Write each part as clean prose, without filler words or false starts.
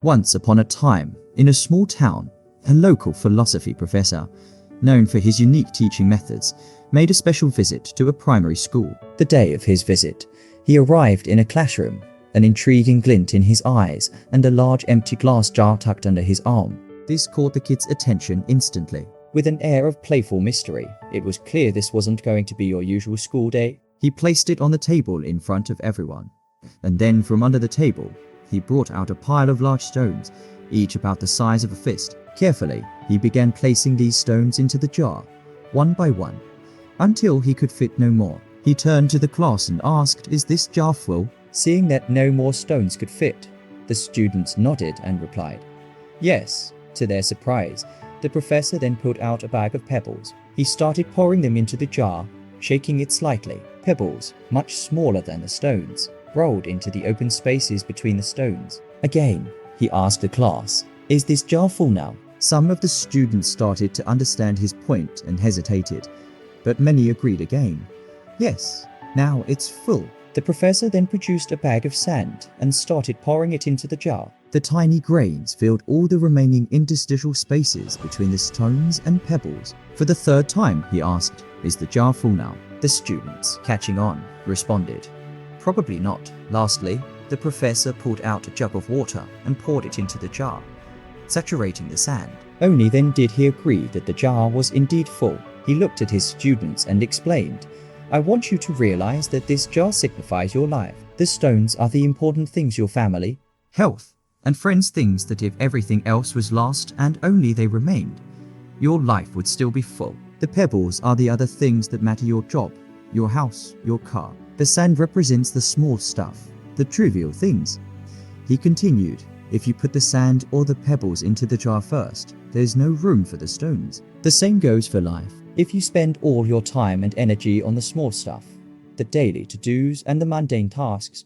Once upon a time, in a small town, a local philosophy professor, known for his unique teaching methods, made a special visit to a primary school. The day of his visit, he arrived in a classroom, an intriguing glint in his eyes and a large empty glass jar tucked under his arm. This caught the kid's attention instantly. With an air of playful mystery, it was clear this wasn't going to be your usual school day. He placed it on the table in front of everyone, and then from under the table, he brought out a pile of large stones, each about the size of a fist. Carefully, he began placing these stones into the jar, one by one, until he could fit no more. He turned to the class and asked, "Is this jar full?" Seeing that no more stones could fit, the students nodded and replied, "Yes." To their surprise, the professor then pulled out a bag of pebbles. He started pouring them into the jar, shaking it slightly. Pebbles, much smaller than the stones, rolled into the open spaces between the stones. Again, he asked the class, "Is this jar full now?" Some of the students started to understand his point and hesitated, but many agreed again. "Yes, now it's full." The professor then produced a bag of sand and started pouring it into the jar. The tiny grains filled all the remaining interstitial spaces between the stones and pebbles. For the third time, he asked, "Is the jar full now?" The students, catching on, responded, "Probably not." Lastly, the professor pulled out a jug of water and poured it into the jar, saturating the sand. Only then did he agree that the jar was indeed full. He looked at his students and explained, "I want you to realize that this jar signifies your life. The stones are the important things: your family, health, and friends, things that if everything else was lost and only they remained, your life would still be full. The pebbles are the other things that matter: your job, your house, your car. The sand represents the small stuff, the trivial things." He continued, "If you put the sand or the pebbles into the jar first, there's no room for the stones. The same goes for life. If you spend all your time and energy on the small stuff, the daily to-dos and the mundane tasks,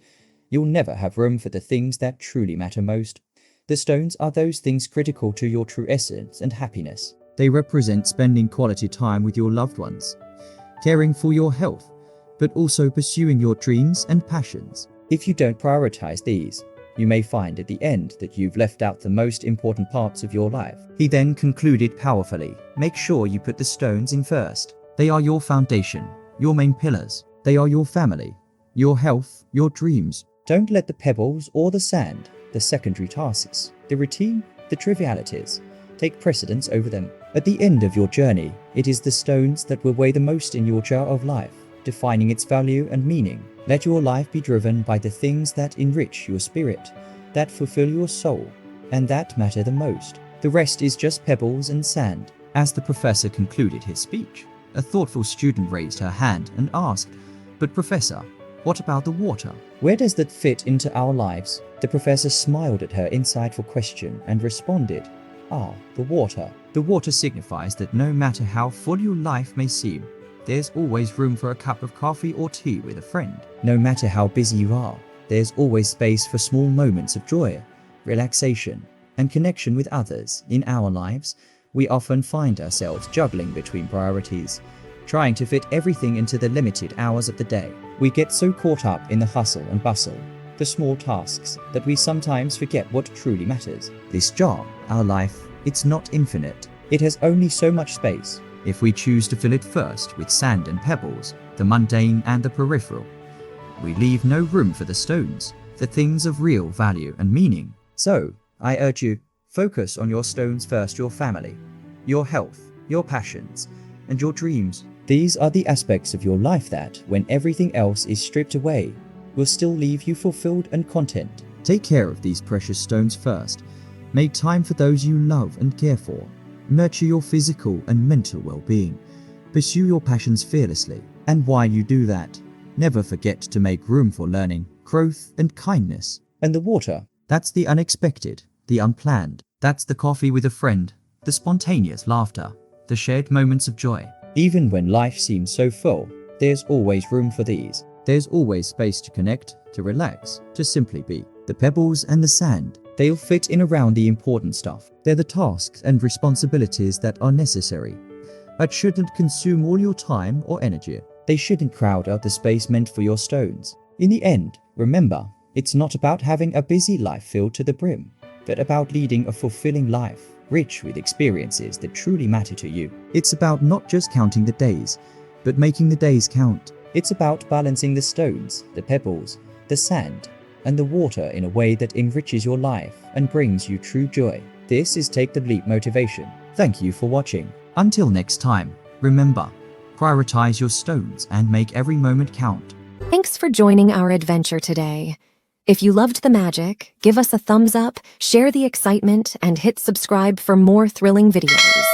you'll never have room for the things that truly matter most. The stones are those things critical to your true essence and happiness. They represent spending quality time with your loved ones, caring for your health, but also pursuing your dreams and passions. If you don't prioritize these, you may find at the end that you've left out the most important parts of your life." He then concluded powerfully, "Make sure you put the stones in first. They are your foundation, your main pillars. They are your family, your health, your dreams. Don't let the pebbles or the sand, the secondary tasks, the routine, the trivialities, take precedence over them. At the end of your journey, it is the stones that will weigh the most in your jar of life, defining its value and meaning. Let your life be driven by the things that enrich your spirit, that fulfill your soul, and that matter the most. The rest is just pebbles and sand." As the professor concluded his speech, a thoughtful student raised her hand and asked, "But professor, what about the water? Where does that fit into our lives?" The professor smiled at her insightful question and responded, The water. The water signifies that no matter how full your life may seem, there's always room for a cup of coffee or tea with a friend. No matter how busy you are, there's always space for small moments of joy, relaxation, and connection with others. In our lives, we often find ourselves juggling between priorities, trying to fit everything into the limited hours of the day. We get so caught up in the hustle and bustle, the small tasks, that we sometimes forget what truly matters. This jar, our life, it's not infinite. It has only so much space. If we choose to fill it first with sand and pebbles, the mundane and the peripheral, we leave no room for the stones, the things of real value and meaning. So, I urge you, focus on your stones first: your family, your health, your passions, and your dreams. These are the aspects of your life that, when everything else is stripped away, will still leave you fulfilled and content. Take care of these precious stones first. Make time for those you love and care for. Nurture your physical and mental well-being. Pursue your passions fearlessly. And while you do that, never forget to make room for learning, growth, and kindness. And the water, that's the unexpected, the unplanned. That's the coffee with a friend, the spontaneous laughter, the shared moments of joy. Even when life seems so full, there's always room for these. There's always space to connect, to relax, to simply be. The pebbles and the sand, they'll fit in around the important stuff. They're the tasks and responsibilities that are necessary, but shouldn't consume all your time or energy. They shouldn't crowd out the space meant for your stones. In the end, remember, it's not about having a busy life filled to the brim. but about leading a fulfilling life, rich with experiences that truly matter to you. It's about not just counting the days, but making the days count. It's about balancing the stones, the pebbles, the sand, and the water in a way that enriches your life and brings you true joy. This is Take the Leap Motivation. Thank you for watching. Until next time, remember, prioritize your stones and make every moment count. Thanks for joining our adventure today. If you loved the magic, give us a thumbs up, share the excitement, and hit subscribe for more thrilling videos.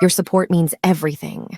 Your support means everything.